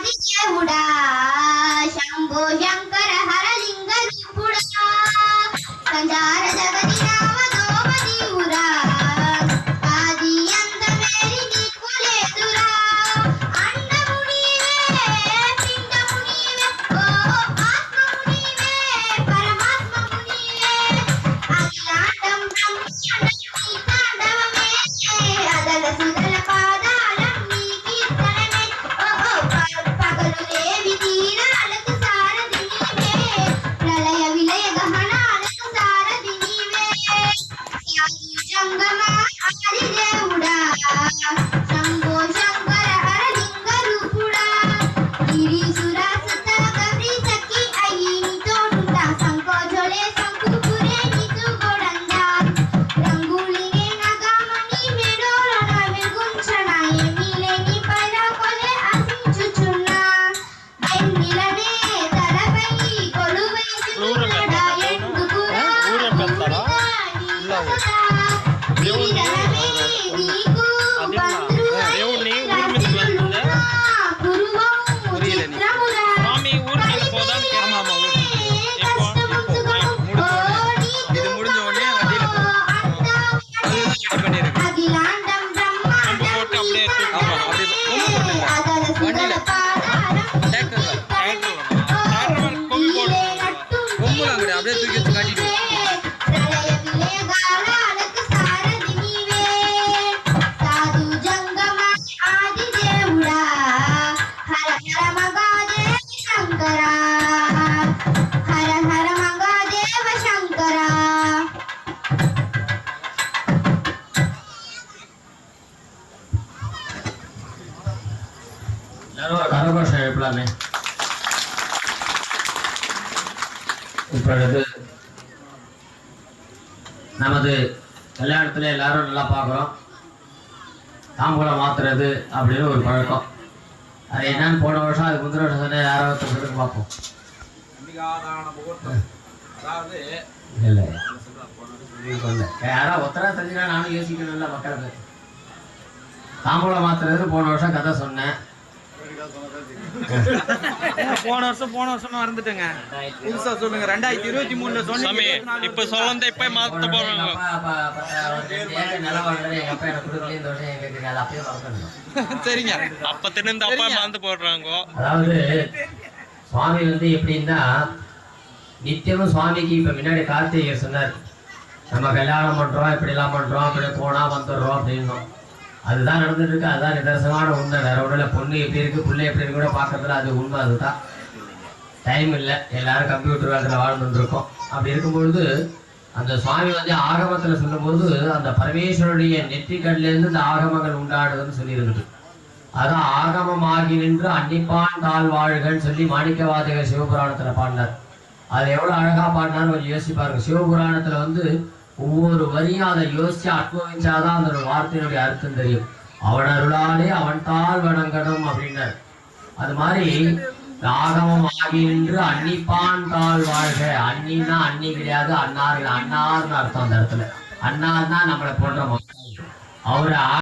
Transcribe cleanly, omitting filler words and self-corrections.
దేవుడా శంభో శంకర హరలింగ రూపుడా సంచార జగతి రామ దోమదీవురా ఆది అంతమేరి నీకు లేదురా అండము నీవే పిండము నీవే ఓ ఆత్మము నీవే పరమాత్మము నీవే అఖిలాండం బ్రహ్మాండం నీ తాండవమే అదల సుదల పాదాలం నీ కీర్తనమే ఓ పగలు దేవి తీరాలకు సారథి నీవే ప్రళయ విలయ గహనాలకు సారథి నీవే ఆది జంగమా ఆది దేవుడా శంభో శంకర హరలింగ రూపుడా గిరీశురా సుత గౌరీ సఖి అయ్యి నీతోడుంటా సంకోజోలే సంకుపురే నీతు గోడందా రంగులినే నగమణి మెడోరణ వెగుంచణ ఎమిలేని పైరకొలే ఆశించుచున్నా వెన్నెలనే తలపై కొలువైచున్నాడా ఎందుకురా గిరిధరమే నీకు బంధువు దేవుణ్ణి ఊరి మీదకి వెళ్తుందా? గురువు చిత్రమురా స్వామి ఊరి మీద పోదాం. ஆமா ஊருக்கு இது முடிஞ்ச உடனே வண்டியில ரெடி பண்ணிருக்கு. அகிலாண்டம் கொம்பு போட்டு அப்படியே தூக்கி ஆமா அப்படி வண்டியில டிராக்டர்ல கொம்பு போட்டு கொம்புலாம் கிடையாது, அப்படியே தூக்கி வச்சு காட்டிட்டு హర హర మగాదేవ శంకర கரகோஷ எழுப்பலாமே. இப்பொழுது நமது கல்யாணத்தில் எல்லாரும் நல்லா பார்க்குறோம். தாம்பூலம் மாத்துறது அப்படின்னு ஒரு பழக்கம். அது என்னன்னு போன வருஷம் அதுக்கு முந்தின வருஷம் சொன்ன யாரோ ஒருத்தர் சொல்லுங்க பார்ப்போம். அதாவது இல்லை சொல்ல யாரோ ஒத்தரா தெரிஞ்சுனா நானும் யோசிக்கணும்ல மக்களுக்கு. தாம்பூலம் மாத்துறது போன வருஷம் கதை சொன்னேன். போன வருஷம் மறந்துட்டேங்க. புதுசா சொல்லுங்க. 2023ல சாமி சொன்னீங்க. இப்ப சொல்ல இப்ப மாத்த போறாங்க. சரிங்க. அப்ப தின்னு அப்பா மாந்து போடுறாங்க. அதாவது சுவாமி வந்து எப்படின்னா நித்தியமும் சுவாமிக்கு இப்ப முன்னாடி கார்த்திகை சொன்னார், நம்ம கல்யாணம் பண்றோம் இப்படி எல்லாம் பண்றோம் அப்படி போனா வந்துடுறோம் அப்படின்னோம். அதுதான் நடந்துட்டு இருக்கு. அதுதான் நிதர்சனமான உண்மை. வேற ஒன்றும் பொண்ணு எப்படி இருக்கு பிள்ளை எப்படி இருக்கு கூட பாக்குறதுல அது உண்மை. அதுதான் டைம் இல்லை, எல்லாரும் கம்ப்யூட்டர் வேலையில் வாழ்ந்துட்டு இருக்கோம். அப்படி இருக்கும்பொழுது அந்த சுவாமி வந்து ஆகமத்தில் சொல்லும்போது அந்த பரமேஸ்வருடைய நெற்றிக்கண்லேருந்து இந்த ஆகமங்கள் உண்டாடுதுன்னு சொல்லியிருக்குது. அதான் ஆகமம் ஆகி நின்று அன்னிப்பான் தாழ் வாழ்கன்னு சொல்லி மாணிக்கவாதிகர் சிவபுராணத்தில் பாடினார். அது எவ்வளோ அழகா பாடினான்னு கொஞ்சம் யோசிச்சு பாருங்க. சிவபுராணத்தில் வந்து ஒவ்வொரு வரியும் அதை யோசிச்சு அனுபவிச்சாதான் அந்த வார்த்தையினுடைய அர்த்தம் தெரியும். அவன் அருளாலே அவன் தாழ் வணங்கணும் அப்படின்னார். அது மாதிரி ஆகமம் ஆகி நின்று அன்னிப்பான் தாழ் வாழ்க. அன்னின்னா அன்னி கிடையாது, அன்னார்கள். அன்னார்னு அர்த்தம் அந்த இடத்துல. அன்னார் தான் நம்மளை போன்ற மக்கள். அவரை